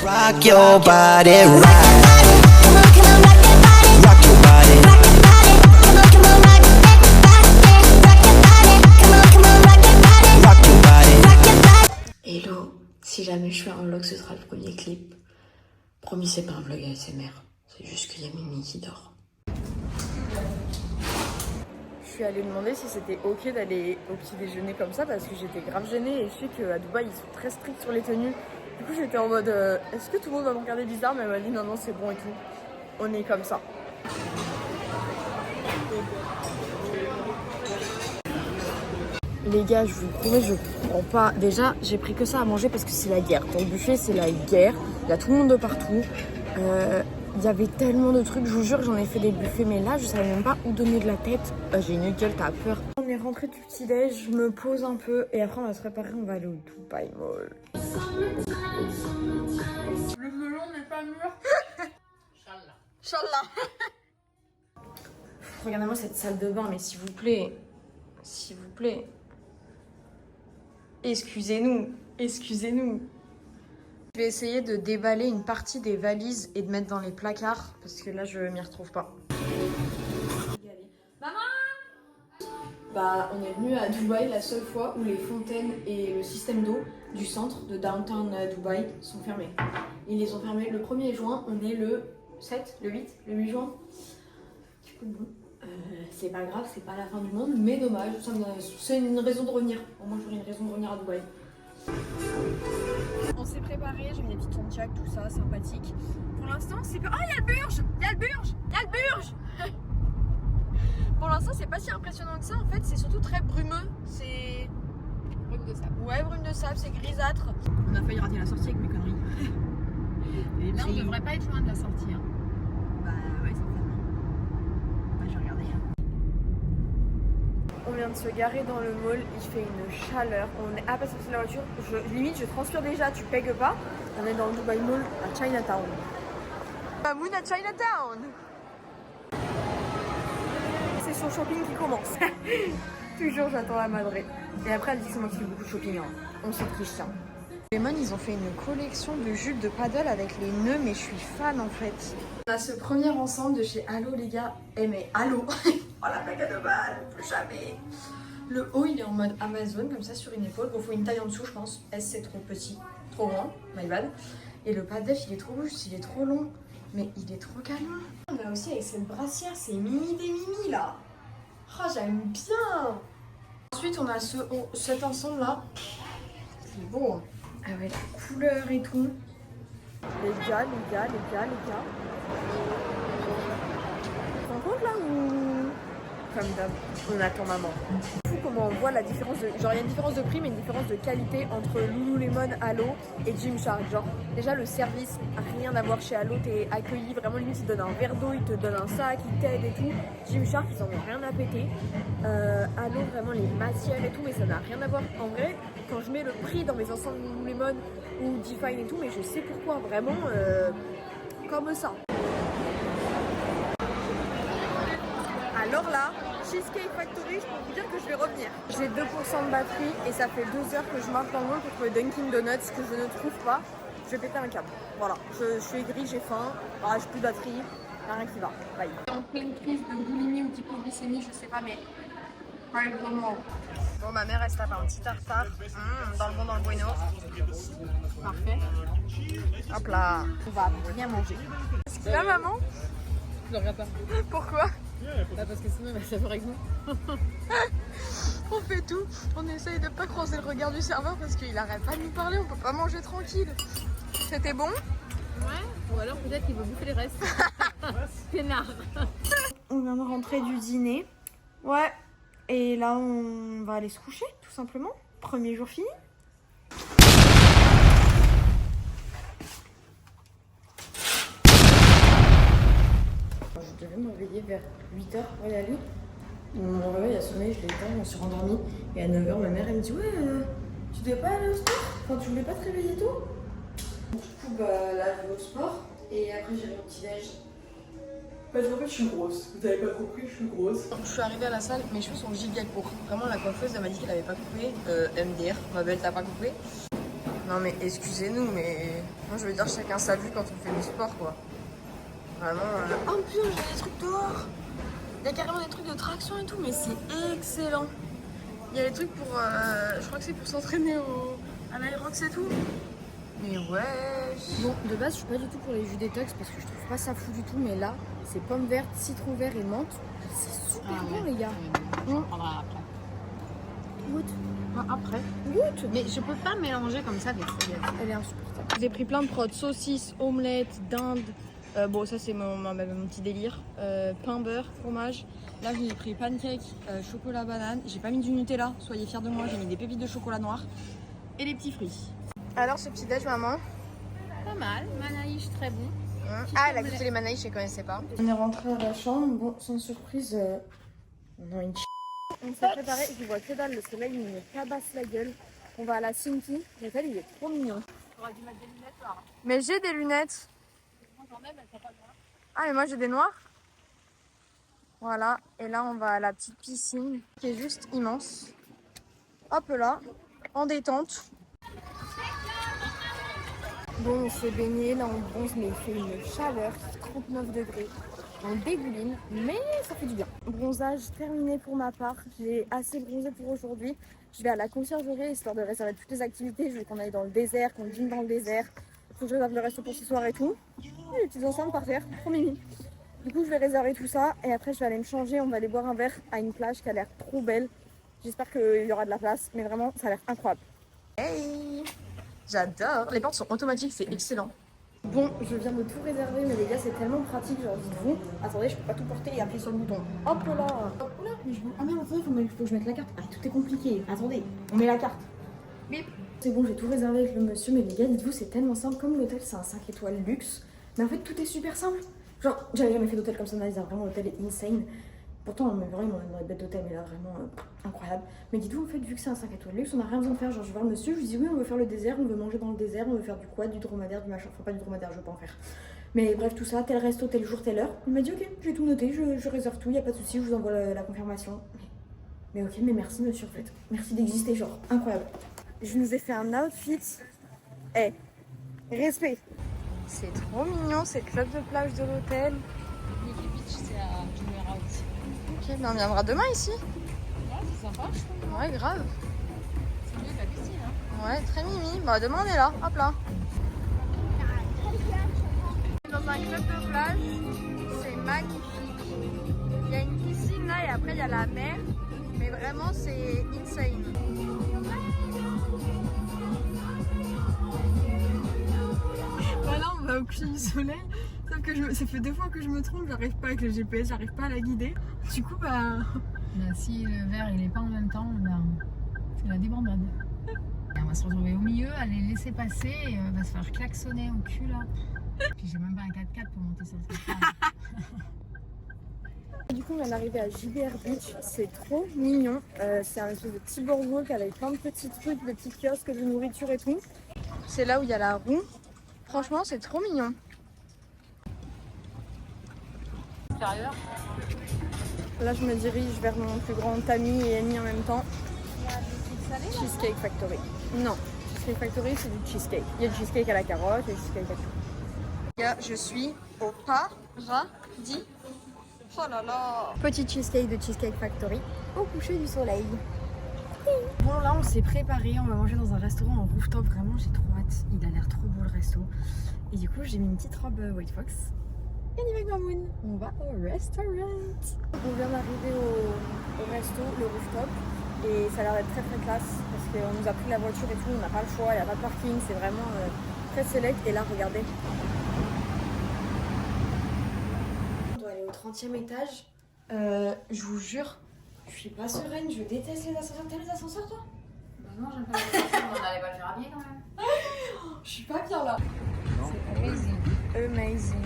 Rock your body right. Rock your body. Rock your body. Hello, si jamais je fais un vlog, ce sera le premier clip. Promis, c'est pas un vlog ASMR. C'est juste qu'il y a Mimi qui dort. Je suis allée demander si c'était ok d'aller au petit déjeuner comme ça parce que j'étais grave gênée et je sais qu'à Dubaï ils sont très stricts sur les tenues. Du coup j'étais en mode est-ce que tout le monde va me regarder bizarre, mais elle m'a dit non c'est bon et tout. On est comme ça. Les gars, je vous promets, je comprends pas. Déjà, j'ai pris que ça à manger parce que c'est la guerre. Ton buffet, c'est la guerre. Il y a tout le monde de partout. Il y avait tellement de trucs. Je vous jure, j'en ai fait des buffets, mais là, je savais même pas où donner de la tête. J'ai une gueule, t'as peur. On est rentré du petit-déj, je me pose un peu et après, on va se préparer. On va aller au Dubai Mall. Le melon n'est pas mûr. Inch'Allah. Regardez-moi cette salle de bain, mais s'il vous plaît. S'il vous plaît. Excusez-nous, excusez-nous. Je vais essayer de déballer une partie des valises et de mettre dans les placards parce que là je m'y retrouve pas. Maman! Bah on est venu à Dubaï la seule fois où les fontaines et le système d'eau du centre de downtown Dubaï sont fermés. Ils les ont fermés le 1er juin, on est le 7, le 8, le 8 juin. Du coup bon, c'est pas grave, c'est pas la fin du monde, mais dommage, c'est une raison de revenir. Au moins j'aurai une raison de revenir à Dubaï. On s'est préparé, j'ai mis des petites tontiacs, tout ça, sympathique. Pour l'instant, c'est pas... Oh, il y a le Burj! Il y a le Burj! Il y a le Burj! Pour l'instant, c'est pas si impressionnant que ça. En fait, c'est surtout très brumeux. C'est... brume de sable. Ouais, brume de sable, c'est grisâtre. On a failli rater la sortie avec mes conneries. Et là, on devrait pas être loin de la sortie. Hein. Bah ouais, certainement. Bah, j'ai regardé. On vient de se garer dans le mall, il fait une chaleur, on est à passer de la voiture, limite je transpire déjà, tu pègues pas. On est dans le Dubai Mall à Chinatown. Mamoun à Chinatown. C'est son shopping qui commence. Toujours j'attends la madrée. Et après elle dit que c'est moi qui fais beaucoup de shopping, hein. On sait qui je tiens. Lemon, ils ont fait une collection de jupes de paddle avec les nœuds, mais je suis fan en fait. On a ce premier ensemble de chez Allo les gars. Eh mais Allo. Oh la blague de balle, plus jamais. Le haut il est en mode Amazon comme ça sur une épaule. Bon faut une taille en dessous je pense. S c'est trop petit, trop grand, my bad. Et le paddle il est trop rouge, il est trop long. Mais il est trop canon. On a aussi avec cette brassière, c'est Mimi des Mimi là. Oh j'aime bien. Ensuite on a cet ensemble là. C'est beau. Ah ouais la couleur et tout. Les gars. Tu te rends compte là ou... Comme d'hab, on attend maman. C'est fou comment on voit la différence de... Genre il y a une différence de prix mais une différence de qualité entre Lululemon, Allo et Gymshark. Genre déjà le service, rien à voir chez Allo, t'es accueilli, vraiment limite ils te donnent un verre d'eau, ils te donnent un sac, ils t'aident et tout. Gymshark ils en ont rien à péter. Allo vraiment les matières et tout mais ça n'a rien à voir. En vrai, quand je mets le prix dans mes ensembles Lululemon ou Define et tout, mais je sais pourquoi vraiment comme ça. Alors là, Cheesecake Factory, je peux vous dire que je vais revenir. J'ai 2% de batterie et ça fait 2 heures que je marche dans le mall pour trouver Dunkin Donuts que je ne trouve pas. Je vais péter un câble. Voilà, je suis aigrie, j'ai faim, j'ai plus de batterie, rien qui va. Bye. En pleine crise de boulimie ou d'hypoglycémie, je sais pas, mais pas le moment. Bon, ma mère elle se tape un petit tartare. Dans le bon, dans le bueno. Parfait. Hop là. On va bien manger. Là, maman? Je le regarde pas. Pourquoi? Bah parce que sinon il va savoir avec nous. On fait tout, on essaye de pas croiser le regard du serveur parce qu'il arrête pas de nous parler, on peut pas manger tranquille. C'était bon? Ouais, ou alors peut-être qu'il va bouffer les restes. Pénard. On vient de rentrer du dîner. Ouais, et là on va aller se coucher tout simplement. Premier jour fini. Je devais me réveiller vers 8h pour y aller. Mon réveil a sonné, je l'ai éteint, on s'est rendormi. Et à 9h, ma mère elle me dit ouais, tu devais pas aller au sport? Enfin, tu voulais pas te réveiller tôt? Du coup, bah là, je vais au sport. Et après, j'irai au petit-déj. Parce qu'en fait, je suis grosse. Vous avez pas compris, je suis grosse. Je suis arrivée à la salle, mes cheveux sont giga courts. Vraiment, la coiffeuse, elle m'a dit qu'elle avait pas coupé. MDR, ma belle, t'as pas coupé? Non mais excusez-nous, mais moi je veux dire chacun sa vue quand on fait du sport quoi. Vraiment. Oh putain, j'ai des trucs dehors. Il y a carrément des trucs de traction et tout, mais c'est excellent. Il y a des trucs pour, je crois que c'est pour s'entraîner à l'Aerox et tout. Mais ouais. Bon, de base, je suis pas du tout pour les jus détox parce que je trouve pas ça fou du tout, mais là, c'est pomme verte, citron vert et menthe. C'est super bon, les gars. On prendra après. Goûte. Après. Goûte. Mais je peux pas mélanger comme ça des trucs. Elle est insupportable. J'ai pris plein de prods, saucisses, omelettes, dinde. Bon, ça c'est mon petit délire. Pain, beurre, fromage. Là, j'ai pris pancake, chocolat, banane. J'ai pas mis du Nutella, soyez fiers de moi. J'ai mis des pépites de chocolat noir et les petits fruits. Alors, ce petit déj, maman? Pas mal. Manaïs, très bon. Ah, elle a goûté les manaïs, je ne connaissais pas. On est rentré à la chambre. Bon, sans surprise, on a une On s'est préparé. Je vois que dalle. Le soleil, il me tabasse la gueule. On va à la Cinti. L'hôtel, il est trop mignon. T'aurais dû mettre des lunettes là. Mais j'ai des lunettes. Moi j'en ai, mais elles sont pas noires. Ah, mais moi j'ai des noirs. Voilà. Et là, on va à la petite piscine qui est juste immense. Hop là, en détente. Bon, on s'est baigné. Là, on bronze, mais il fait une chaleur. 39 degrés. On dégouline, mais ça fait du bien. Bronzage terminé pour ma part. J'ai assez bronzé pour aujourd'hui. Je vais à la conciergerie histoire de réserver toutes les activités. Je veux qu'on aille dans le désert, qu'on dîne dans le désert. Faut que je réserve le resto pour ce soir et tout. Les petites enceintes par terre, trop mimi. Du coup, je vais réserver tout ça et après, je vais aller me changer. On va aller boire un verre à une plage qui a l'air trop belle. J'espère qu'il y aura de la place, mais vraiment, ça a l'air incroyable. Hey, j'adore. Les portes sont automatiques, c'est excellent. Bon, je viens de tout réserver, mais les gars, c'est tellement pratique. Genre, dites-vous, attendez, je peux pas tout porter et appuyer sur le bouton. Hop là. Hop là. Ah merde, attendez, faut que je mette la carte. Ah, tout est compliqué. Attendez, on met la carte. Bip. C'est bon, j'ai tout réservé avec le monsieur, mais les gars, dites-vous, c'est tellement simple. Comme l'hôtel, c'est un 5 étoiles luxe. Mais en fait, tout est super simple. Genre, j'avais jamais fait d'hôtel comme ça dans les airs. Vraiment, l'hôtel est insane. Pourtant, on m'aimerait dans les bêtes d'hôtel, mais là, vraiment incroyable. Mais dites-vous, en fait, vu que c'est un 5 étoiles luxe, on n'a rien besoin de faire. Genre, je vais voir le monsieur, je lui dis oui, on veut faire le désert, on veut manger dans le désert, on veut faire du quad, du dromadaire, du machin. Enfin, pas du dromadaire, je veux pas en faire. Mais bref, tout ça, tel resto, tel jour, telle heure. Il m'a dit ok, j'ai tout noté, je réserve tout, y a pas de souci, je vous envoie la confirmation. Mais ok, mais merci monsieur, en fait. Merci d'exister, genre, incroyable. Je nous ai fait un outfit. Respect. C'est trop mignon, c'est le club de plage de l'hôtel. Nikki Beach, c'est à Jumeirah aussi. Ok, ben on viendra demain ici. Ouais, c'est sympa, je trouve. Ouais, grave. C'est mieux que la piscine, hein. Ouais, très mimi. Bah demain on est là, hop là. Dans un club de plage, c'est magnifique. Il y a une piscine là et après il y a la mer. Mais vraiment c'est insane. Voilà, on va au coucher du soleil. Sauf que ça fait 2 fois que je me trompe, j'arrive pas avec le GPS, j'arrive pas à la guider. Du coup, bah. Bah, si le verre il est pas en même temps, c'est la débandade. Et on va se retrouver au milieu, à les laisser passer et on va se faire klaxonner au cul là. Puis j'ai même pas un 4x4 pour monter sur le trottoir. Du coup, on vient d'arriver à JBR Beach, c'est trop mignon. C'est un espèce de petit boardwalk avec plein de petits trucs, de petits kiosques de nourriture et tout. C'est là où il y a la roue. Franchement, c'est trop mignon. Extérieur. Là, je me dirige vers mon plus grand ami et ennemi en même temps. Cheesecake Factory. Non, Cheesecake Factory, c'est du cheesecake. Il y a du cheesecake à la carotte, il y a du cheesecake à tout. Les gars, je suis au paradis. Oh là là. Petit cheesecake de Cheesecake Factory au coucher du soleil. Bon, là, on s'est préparé. On va manger dans un restaurant en rooftop. Vraiment, j'ai trop hâte. Il a l'air trop beau le resto. Et du coup, j'ai mis une petite robe White Fox. Et on y va avec Mamoun. On va au restaurant. On vient d'arriver au resto, le rooftop. Et ça a l'air d'être très très classe parce qu'on nous a pris la voiture et tout. On n'a pas le choix. Il n'y a pas de parking. C'est vraiment très select. Et là, regardez. On doit aller au 30e étage. Je vous jure, je suis pas sereine. Je déteste les ascenseurs. T'as les ascenseurs, toi? Bah non, j'aime pas les ascenseurs, on n'allait pas le faire à pied quand même. Je suis pas bien là. C'est amazing. Amazing.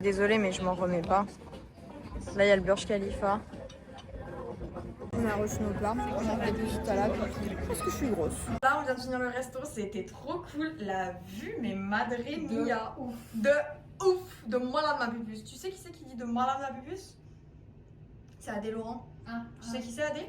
Désolée, mais je m'en remets pas. Là, il y a le Burj Khalifa. On a reçu nos plats. On a fait des salades. Parce que je suis grosse. Là, on vient de finir le resto. C'était trop cool. La vue, mais madre mia. De ouf. De malade ma pupus. Tu sais qui c'est qui dit de malade ma pupus? C'est Adé Laurent. Ah, Tu sais qui c'est Adé?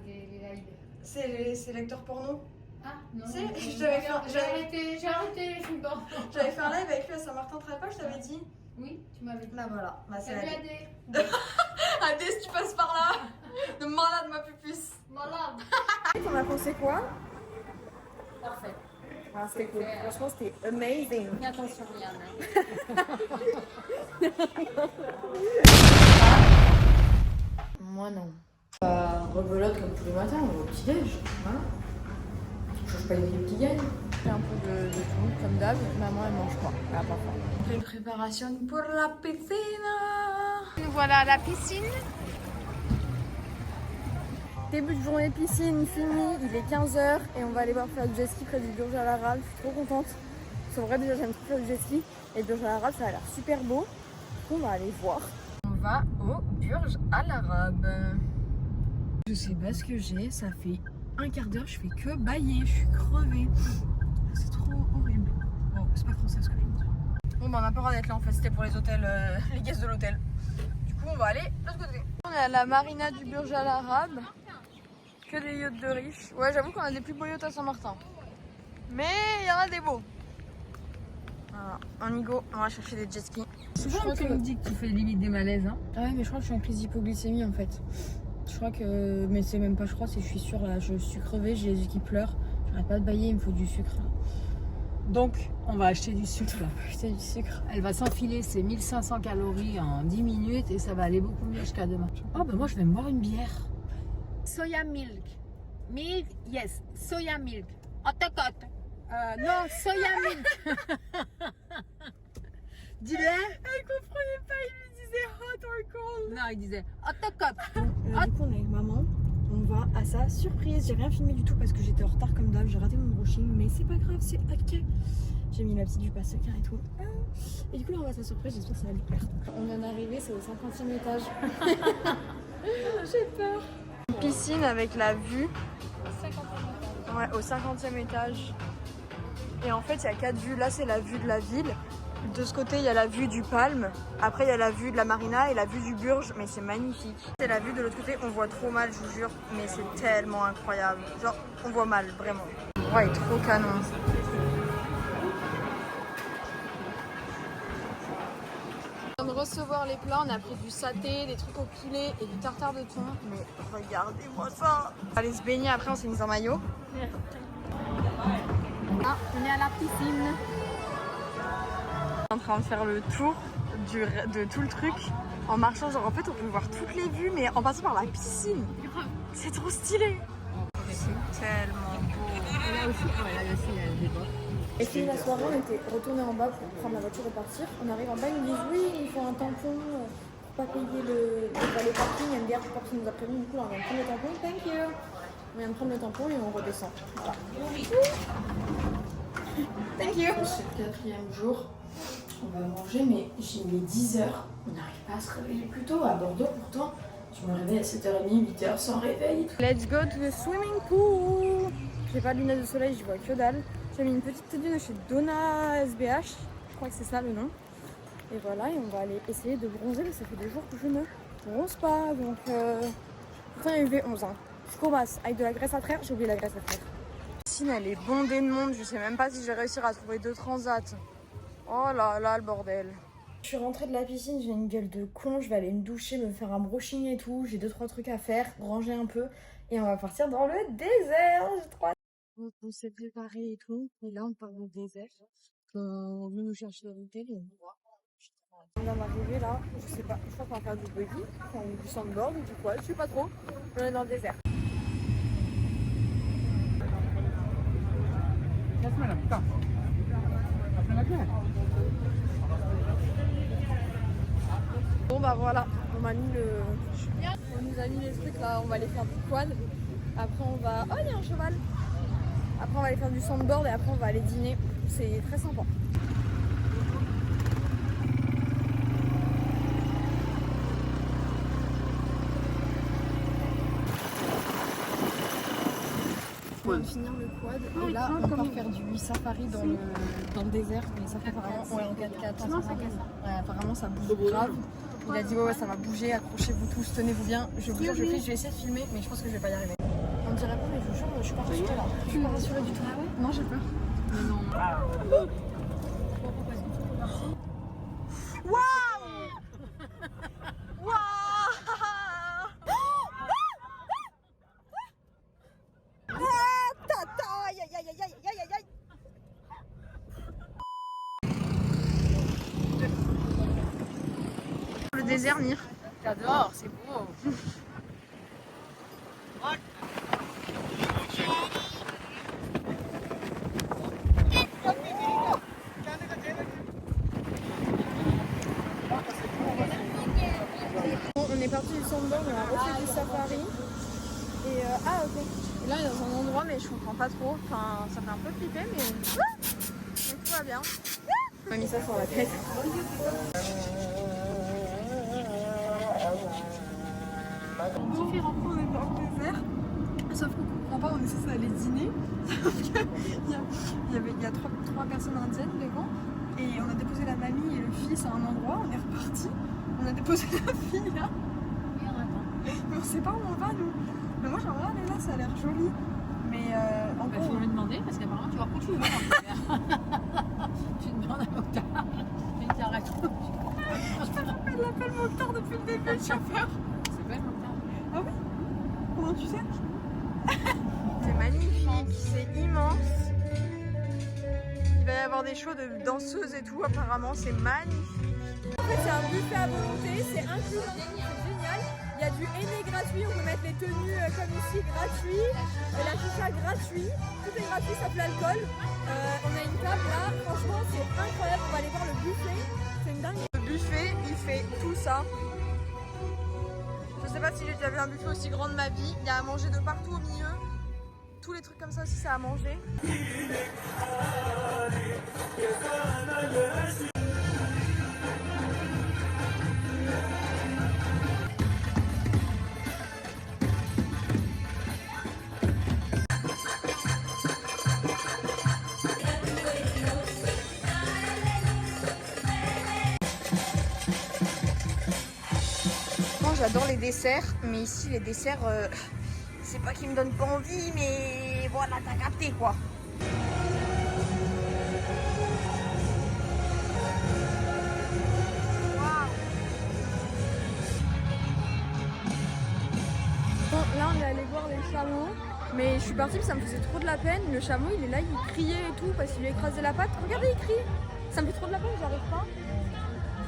les lives. C'est l'acteur porno. Ah non. Tu sais, j'avais fait j'ai arrêté, je suis bon. j'avais fait un live avec lui à Saint-Martin-Tralpa, je t'avais dit. Oui, tu m'avais dit. Là voilà, bah c'est Salut Adé. Adé. Adé, si tu passes par là, de malade ma pupus. Malade. T'en as pensé quoi? Parfait. Ah, c'était cool. Franchement, c'était amazing. Mais attention, Yann. Moi non. Rebelote comme tous les matins, on va au petit-déj. Voilà. Je change pas les prix qui gagnent. J'ai un peu de tout, comme d'hab. Maman, elle mange pas. Elle a pas faim. Une préparation pour la piscine. Nous voilà à la piscine. Début de journée piscine fini, il est 15h et on va aller voir faire du jet ski près du Burj Al Arab. Je suis trop contente. C'est vrai, déjà j'aime trop faire du jet ski et le Burj Al Arab ça a l'air super beau. Du coup, on va aller voir. On va au Burj Al Arab. Je sais pas ce que j'ai, ça fait un quart d'heure, je fais que bailler, je suis crevée. C'est trop horrible. Bon, c'est pas français ce que je viens de dire. Bon, bah on a pas le droit d'être là en fait, c'était pour les hôtels, les guests de l'hôtel. Du coup, on va aller de l'autre côté. On est à la marina du Burj Al Arab. Que des yachts de riches. Ouais, j'avoue qu'on a des plus beaux yachts à Saint-Martin. Mais il y en a des beaux. Voilà, on y go, on va chercher des jet skis. Je crois que tu me dis que tu fais limite des malaises. Hein. Ah ouais, mais je crois que je suis en crise d'hypoglycémie en fait. Je crois que. Mais c'est même pas, je crois, c'est je suis sûre là. Je suis crevée, j'ai les yeux qui pleurent. J'arrête pas de bailler, il me faut du sucre là. Donc, on va acheter du sucre là. Acheter du sucre. Elle va s'enfiler ses 1500 calories en 10 minutes et ça va aller beaucoup mieux jusqu'à demain. Oh, ben moi je vais me boire une bière. Soya milk. Milk, yes. Soya milk. Otokot. Non, soya milk. Dis-le. Elle comprenait pas, il lui disait hot or cold. Non, il disait Otokot. Du coup, on est avec maman. On va à sa surprise. J'ai rien filmé du tout parce que j'étais en retard comme d'hab. J'ai raté mon brushing, mais c'est pas grave, c'est ok. J'ai mis la petite jupe à secret et tout. Et du coup, là, on va à sa surprise. J'espère que ça va lui plaire. On vient d'arriver, c'est au 50e étage. J'ai peur. Une piscine avec la vue. Ouais, au 50e étage. Et en fait, il y a 4 vues. Là, c'est la vue de la ville. De ce côté, il y a la vue du Palme. Après, il y a la vue de la marina et la vue du Burj. Mais c'est magnifique. C'est la vue de l'autre côté. On voit trop mal, je vous jure. Mais c'est tellement incroyable. Genre, on voit mal, vraiment. Ouais, il est trop canon. On vient de recevoir les plats. On a pris du saté, des trucs au poulet et du tartare de thon. Mais regardez-moi ça. On va aller se baigner. Après, on s'est mis en maillot. Ah, on est à la piscine. En train de faire le tour de tout le truc en marchant, genre en fait on peut voir toutes les vues mais en passant par la piscine. C'est trop stylé. C'est tellement beau. Là aussi, là aussi, il y a des bords. Et puis la soirée, on était retourné en bas pour prendre la voiture et partir. On arrive en bas, ils nous disent oui, il faut un tampon pour pas payer le parking. MDR, je crois qu'il nous a prévenu, du coup, on vient de prendre le tampon. Thank you. On vient de prendre le tampon et on redescend. Voilà. Thank you. C'est le 4e jour. On va manger, mais j'ai mis 10h. On n'arrive pas à se réveiller plus tôt à Bordeaux. Pourtant, je me réveille à 7h30, 8h sans réveil. Let's go to the swimming pool. J'ai pas de lunettes de soleil, je vois que dalle. J'ai mis une petite tenue de chez Donna SBH. Je crois que c'est ça le nom. Et voilà, et on va aller essayer de bronzer. Mais ça fait 2 jours que je ne bronze pas. Donc, pourtant, il y a eu 11 ans. Je courbasse avec de la graisse à traire. J'ai oublié la graisse à traire. La piscine, elle est bondée de monde. Je sais même pas si je vais réussir à trouver 2 transats. Oh là là, le bordel. Je suis rentrée de la piscine, j'ai une gueule de con. Je vais aller me doucher, me faire un brushing et tout. J'ai 2-3 trucs à faire, ranger un peu. Et on va partir dans le désert. J'ai trop hâte. On s'est préparé et tout. Et là, on part au désert. On veut nous chercher à l'hôtel et on voit. On vient d'arriver là, je sais pas, je crois qu'on va faire du buggy, enfin, du sandboard ou du quoi, je sais pas trop. On est dans le désert. Bon bah voilà, on m'a mis on nous a mis les trucs là, on va aller faire du quad. Après on va, oh il y a un cheval. Après on va aller faire du sandboard et après on va aller dîner. C'est très sympa. On vient de finir le quad et là on part faire du safari dans le désert, mais ça fait apparemment en 4x4. Ouais, apparemment ça bouge grave. Il a dit ouais ça va bouger, accrochez-vous tous, tenez-vous bien. Je vous jure, je vais essayer de filmer mais je pense que je vais pas y arriver. On dirait pas, mais je vous jure, je suis pas rassurée là. Je suis pas rassurée du tout. Ah ouais? Non, j'ai peur. Mais non. Le désert, Mire. J'adore, c'est beau. Bon, on est parti du Sandbox, on a refait du safari. Et ah ok. Et là on est dans un endroit mais je comprends pas trop. Enfin ça fait un peu flipper mais tout va bien. On m'a mis ça sur la tête. Différents points, on est dans le désert. Sauf qu'on comprend pas, on est censé aller dîner. Sauf qu'il y a trois personnes indiennes devant. Et on a déposé la mamie et le fils à un endroit, on est reparti. On a déposé la fille là. Mais on sait pas où on va nous. Mais moi j'aimerais aller là, ça a l'air joli. Mais en Bah, gros, faut lui demander parce qu'apparemment tu vois où tu vas. Tu demandes à Mokhtar. Tu dis arrête. elle l'appelle Mokhtar depuis le début, le chauffeur. C'est pas Mokhtar. Ah oui? Comment tu sais? C'est magnifique, c'est immense. Il va y avoir des shows de danseuses et tout, apparemment, c'est magnifique. En fait c'est un buffet à volonté, c'est inclus, c'est génial. Il y a du henné gratuit, on peut mettre les tenues comme ici gratuit, la chicha gratuit, tout est gratuit sauf l'alcool. On a une table là, franchement c'est incroyable, on va aller voir le buffet, c'est une dingue. Le buffet, il fait tout ça. Je sais pas si j'ai déjà vu un buffet aussi grand de ma vie. Il y a à manger de partout au milieu. Tous les trucs comme ça aussi, c'est à manger. J'adore les desserts, mais ici les desserts, c'est pas qu'ils me donnent pas envie, mais voilà, t'as capté quoi. Waouh. Bon, là on est allé voir les chameaux, mais je suis partie parce que ça me faisait trop de la peine. Le chameau il est là, il criait et tout parce qu'il lui a écrasé la patte. Regardez, il crie. Ça me fait trop de la peine, j'arrive pas.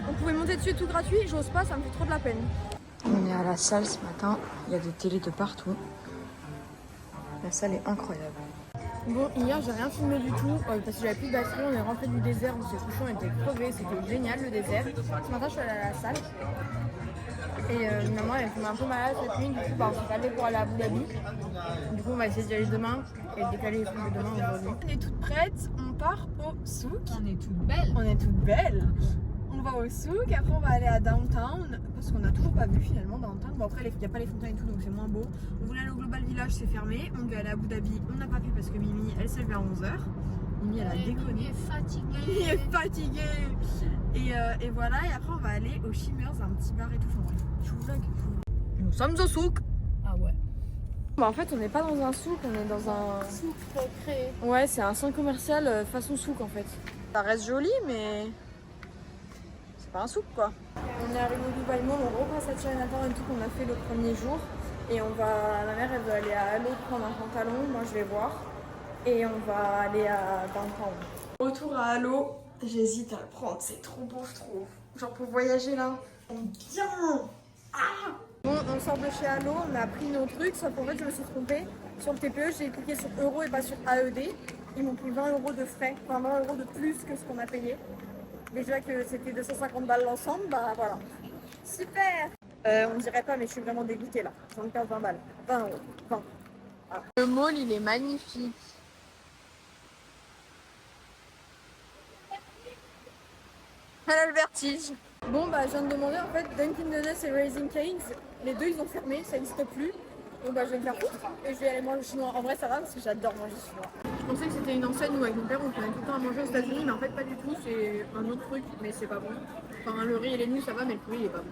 On pouvait monter dessus tout gratuit, j'ose pas, ça me fait trop de la peine. On est à la salle ce matin, il y a des télés de partout. La salle est incroyable. Bon, hier j'ai rien filmé du tout parce que j'avais plus de batterie, on est rentré du désert, on s'est couché, on était crevés, c'était génial le désert. Ce matin je suis allée à la salle et maman elle fait un peu malade cette nuit, du coup bah, on s'est pas allé pour aller à Abu Dhabi. Du coup on va essayer d'y aller demain et décaler les trucs de demain aujourd'hui. on est toutes prêtes, on part au souk. On est toutes belles. On est toutes belles. On va au souk, après on va aller à Downtown parce qu'on n'a toujours pas vu finalement Downtown. Bon après il n'y a pas les fontaines et tout donc c'est moins beau. On voulait aller au Global Village, c'est fermé. On devait aller à Abu Dhabi, on n'a pas pu parce que Mimi elle s'est levée à 11h. Mimi elle a déconné. Mimi est fatiguée. Mimi est fatiguée. Et voilà, et après on va aller au Shimmers, un petit bar et tout. Enfin bref, je vous vlog. Nous sommes au souk. Ah ouais. Bah, en fait on n'est pas dans un souk, on est dans un... Souk recréé. Ouais c'est un centre commercial façon souk en fait. Ça reste joli, mais c'est pas un souk quoi. On est arrivé au Dubai Mall, on repasse à Chinatown et tout qu'on a fait le premier jour. Et on va, ma mère elle veut aller à Halo prendre un pantalon, moi je vais voir. Et on va aller à Downtown. Retour à Halo, j'hésite à le prendre, c'est trop beau je trouve. Genre pour voyager là, bien. Bon, on sort de chez Halo, on a pris nos trucs, sauf qu'en fait je me suis trompée. Sur le TPE, j'ai cliqué sur euros et pas sur AED. Ils m'ont pris 20 € de frais, enfin 20 € de plus que ce qu'on a payé. Déjà que c'était 250 balles l'ensemble, bah voilà. Super. On dirait pas, mais je suis vraiment dégoûtée là. J'en ai perdu 20 balles. 20 €. 20. Le mall il est magnifique. Elle a le vertige. Bon bah je viens de demander en fait Dunkin Donuts et Raising Cane's, les deux ils ont fermé, ça n'existe plus. Donc bah je vais me faire foutre et je vais aller manger chinois. En vrai ça va parce que j'adore manger chinois. Je pensais que c'était une enseigne où avec mon père on prenait tout le temps à manger aux États-Unis, mais en fait pas du tout, c'est un autre truc, mais c'est pas bon. Enfin le riz et les nouilles ça va, mais le poulet il est pas bon.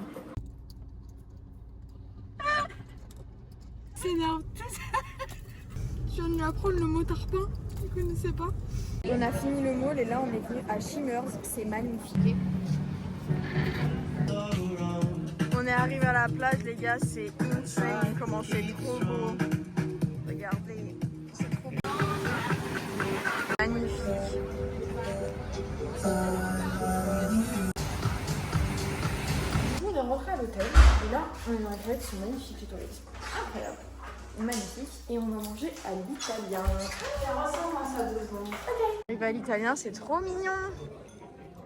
C'est énorme. Je viens de lui apprendre le mot tarpin, il connaissait pas. On a fini le mall et là on est venu à Shimmers, c'est magnifique. On est arrivé à la plage les gars, c'est insane comment c'est trop beau. Regardez, c'est trop beau. Magnifique. On est rentré à l'hôtel et là on est dans la toilette, c'est magnifique les toilettes. Incroyable. Magnifique. Et on va manger à l'italien. Ça ressemble à ça 2 secondes. Et bah l'italien c'est trop mignon.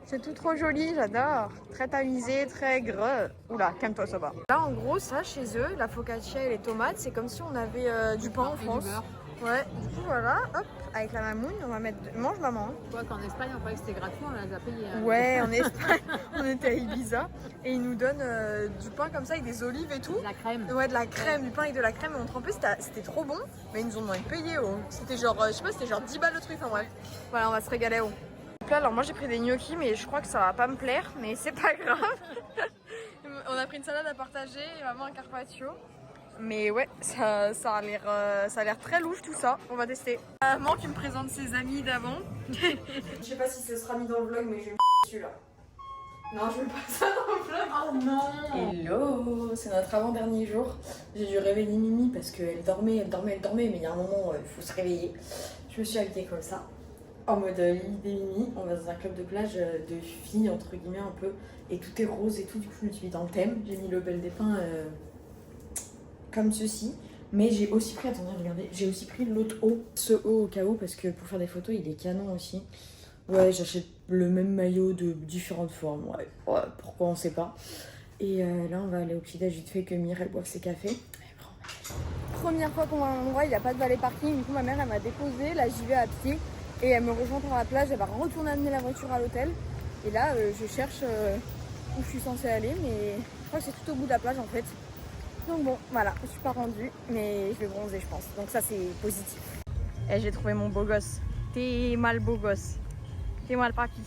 C'est tout trop joli, j'adore. Très tamisé, très gras. Oula, calme-toi, ça va. Là, en gros, ça, chez eux, la focaccia et les tomates, c'est comme si on avait du pain en France. Ouais, du coup, voilà, hop, avec la mamoune, on va mettre... Mange, maman. Hein. Tu vois qu'en Espagne, on croyait que c'était gratuit, on les a payés. Hein. Ouais, en Espagne, on était à Ibiza. Et ils nous donnent du pain comme ça, avec des olives et tout. De la crème. Ouais, de la crème, du pain avec de la crème. Et on trempait, c'était trop bon. Mais ils nous ont demandé de payer, oh. C'était genre, je sais pas, c'était genre 10 balles le truc, enfin bref. Voilà, on va se régaler, oh. Là, alors moi j'ai pris des gnocchis mais je crois que ça va pas me plaire, mais c'est pas grave. On a pris une salade à partager et maman un carpaccio. Mais ouais, ça a l'air très louche tout ça, on va tester. Maman qui me présente ses amis d'avant. Je sais pas si ce sera mis dans le vlog mais je vais me dessus là. Non, je veux pas ça dans le vlog. Oh non. Hello, c'est notre avant-dernier jour. J'ai dû réveiller Mimi parce qu'elle dormait, mais il y a un moment il faut se réveiller. Je me suis habillée comme ça. En mode Lily des Mimi, on va dans un club de plage de filles entre guillemets un peu et tout est rose et tout, du coup je me suis mis dans le thème, j'ai mis le bel des pins comme ceci, mais j'ai aussi pris, attendez regardez, j'ai aussi pris l'autre haut, ce haut au cas où parce que pour faire des photos il est canon aussi. Ouais, j'achète le même maillot de différentes formes, ouais pourquoi on sait pas. Et là on va aller au petit-déj vite fait que Mireille boive ses cafés. Première fois qu'on va à un endroit, il n'y a pas de valet parking, du coup ma mère elle m'a déposé, là j'y vais à pied. Et elle me rejoint par la plage, elle va retourner amener la voiture à l'hôtel. Et là, je cherche où je suis censée aller, mais je crois que c'est tout au bout de la plage en fait. Donc bon, voilà, je suis pas rendue, mais je vais bronzer je pense. Donc ça c'est positif. Et j'ai trouvé mon beau gosse. T'es mal beau gosse. T'es mal parti.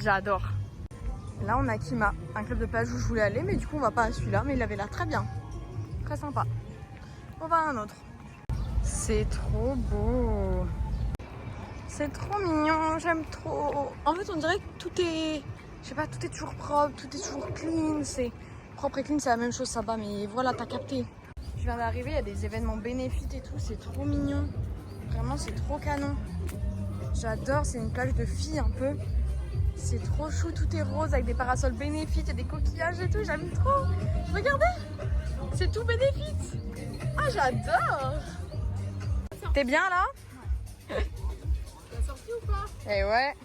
J'adore. Là on a Kima, un club de plage où je voulais aller, mais du coup on va pas à celui-là, mais il avait l'air très bien. Très sympa. On va à un autre. C'est trop beau. C'est trop mignon, j'aime trop. En fait, on dirait que tout est, je sais pas, tout est toujours propre, tout est toujours clean. C'est propre et clean, c'est la même chose, ça va. Mais voilà, t'as capté. Je viens d'arriver, il y a des événements bénéfices et tout, c'est trop mignon. Vraiment, c'est trop canon. J'adore, c'est une plage de filles un peu. C'est trop chou, tout est rose avec des parasols bénéfices et des coquillages et tout. J'aime trop. Regardez, c'est tout bénéfice. Ah, j'adore. T'es bien là? Sorti ou pas? Et ouais.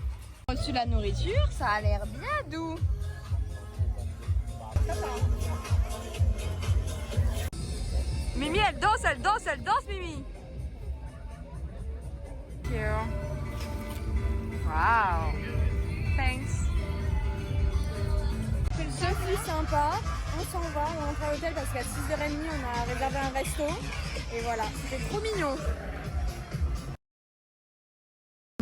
Reçu la nourriture, ça a l'air bien doux. Mimi, elle danse, Mimi. Wow. Thanks. C'est le Sophie sympa. On s'en va, on rentre à l'hôtel parce qu'à 6h30 on a réservé un resto. Et voilà, c'était trop mignon.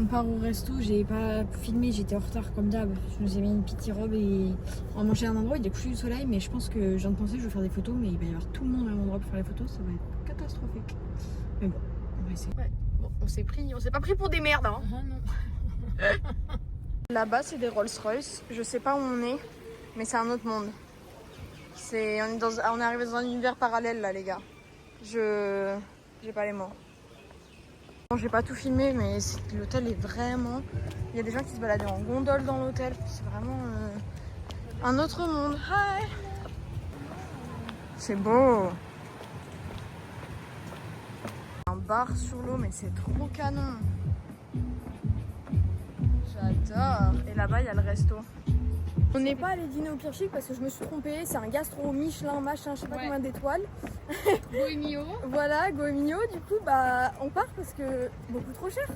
On part au resto, j'ai pas filmé, j'étais en retard comme d'hab. Je nous ai mis une petite robe et on va manger à un endroit, il y a couché du soleil, mais je pense que je viens de penser, je vais faire des photos, mais il va y avoir tout le monde à un endroit pour faire les photos, ça va être catastrophique. Mais bon, on va essayer. Ouais. Bon, on s'est pas pris pour des merdes. Hein. Non. Là-bas, c'est des Rolls-Royce. Je sais pas où on est, mais c'est un autre monde. On est arrivé dans un univers parallèle là, les gars. J'ai pas les mots. Bon, j'ai pas tout filmé, mais l'hôtel est vraiment. Il y a des gens qui se baladent en gondole dans l'hôtel. C'est vraiment un autre monde. Hi. C'est beau. Un bar sur l'eau, mais c'est trop canon. J'adore. Et là-bas, il y a le resto. On n'est pas allé dîner au Pire Chic parce que je me suis trompée. C'est un gastro Michelin, machin, je sais pas combien d'étoiles. Bohémio. Voilà, Goemio. Du coup, bah, on part parce que beaucoup trop cher.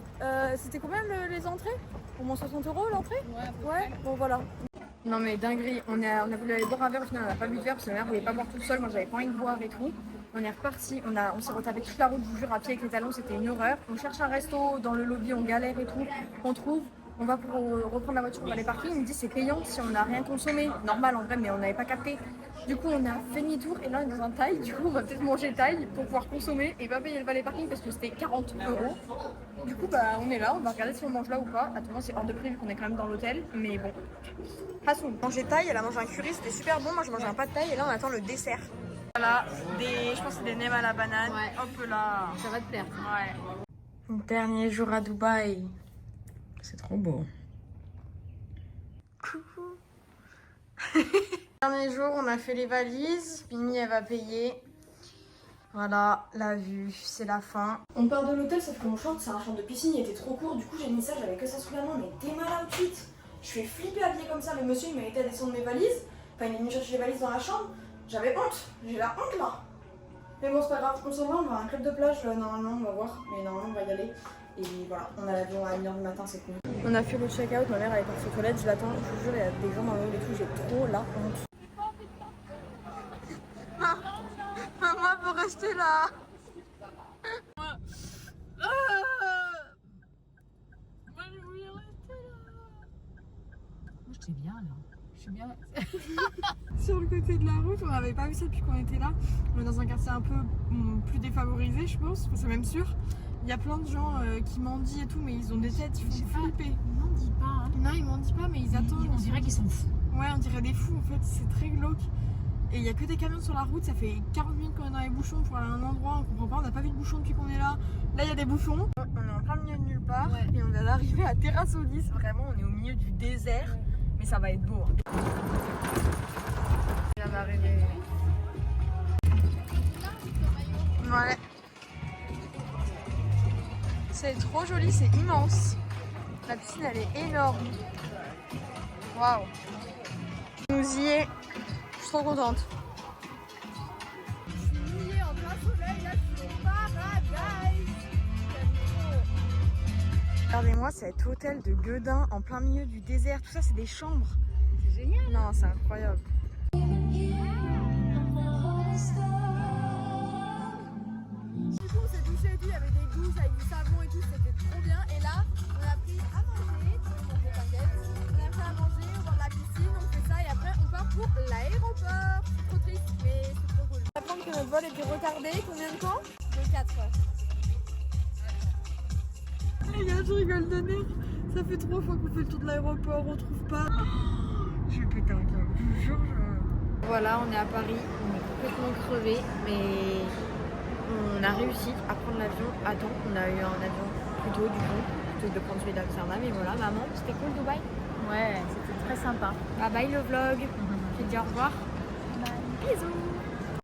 C'était combien les entrées? Au moins 60 € l'entrée? Ouais, bon voilà. Non mais dinguerie, on a voulu aller boire un verre, au final on n'a pas bu de verre parce que ma mère voulait pas boire toute seule, moi j'avais pas envie de boire et tout. On est reparti, on s'est retapé toute la route, je vous jure, à pied avec les talons, c'était une horreur. On cherche un resto dans le lobby, on galère et tout, on trouve, On va pour reprendre la voiture, on va aller parking. Il me dit c'est payant si on n'a rien consommé. Normal en vrai, mais on n'avait pas capté. Du coup, on a fait demi-tour et là, on est dans un taille. Du coup, on va peut-être manger taille pour pouvoir consommer et pas payer le valet parking parce que c'était 40 €. Du coup, bah, on est là. On va regarder si on mange là ou pas. Attends, c'est hors de prix vu qu'on est quand même dans l'hôtel. Mais bon. Passons. Manger taille, elle a mangé un curry, c'était super bon. Moi, je mangeais un pas de taille et là, on attend le dessert. Voilà, je pense que c'est des nems à la banane. Ouais. Hop là. Ça va te plaire. Ouais. Dernier jour à Dubaï. C'est trop beau. Coucou. Dernier jour, on a fait les valises. Mimi, elle va payer. Voilà, la vue, c'est la fin. On part de l'hôtel, sauf que mon short, c'est un short de piscine, il était trop court. Du coup, j'ai mis ça, j'avais que ça sous la main, mais t'es mal outfit. Je suis flippée habillée comme ça. Le monsieur, il m'a aidé à descendre mes valises. Enfin, il est venu chercher les valises dans la chambre. J'avais honte. J'ai la honte là. Mais bon, c'est pas grave. On s'en va, on va à un club de plage. Normalement, on va voir. Mais normalement, on va y aller. Et voilà, on a l'avion à 1h du matin, c'est cool. On a fait le check-out. Ma mère, elle est partie aux toilettes. Je l'attends. Je vous jure, il y a des gens dans le hall et tout. J'ai trop la honte. Maman veut rester là. Moi, j'étais bien là. Je suis bien. Sur le côté de la route, on n'avait pas vu ça depuis qu'on était là. On est dans un quartier un peu plus défavorisé, je pense, c'est même sûr. Il y a plein de gens qui mendient et tout, mais ils ont des têtes, ils font flipper. Ils m'en disent pas. Hein. Non, ils mendient pas, mais ils attendent. On dirait qu'ils sont fous. Ouais, on dirait des fous en fait, c'est très glauque. Et il y a que des camions sur la route, ça fait 40 minutes qu'on est dans les bouchons pour aller à un endroit, on comprend pas, on n'a pas vu de bouchons depuis qu'on est là. Là, il y a des bouchons. On est en plein milieu de nulle part et on vient d'arriver à Terrassolis. Vraiment, on est au milieu du désert, mais ça va être beau. Hein. On vient d'arriver. Ouais. C'est trop joli, c'est immense. La piscine, elle est énorme. Waouh. On nous y est. Je suis trop contente. Je suis mouillée en plein soleil, là je suis au paradise. Regardez-moi cet hôtel de Guedin en plein milieu du désert. Tout ça, c'est des chambres. C'est génial. Non, c'est incroyable. Du coup, on s'est douché et tout, il y avait des douches avec du savon et tout, c'était trop bien. Et là, on a pris à manger, on a pris à manger, on va de la piscine, on fait ça et après on part pour l'aéroport. C'est trop triste, mais c'est trop cool. On apprend que notre vol était retardé, combien de temps? De 4 heures. Les gars, je rigole de nez. Ça fait 3 fois qu'on fait le tour de l'aéroport, on trouve pas. Je vais péter un câble, je vous jure. Voilà, on est à Paris. On est complètement crevé, mais on a réussi à prendre l'avion à temps. On a eu un avion plus tôt du coup, plutôt que de prendre celui d'Amsterdam. Et voilà, maman, c'était cool Dubaï. Ouais, c'était très sympa. Bye bye le vlog. Je vais te dire au revoir. Bisous.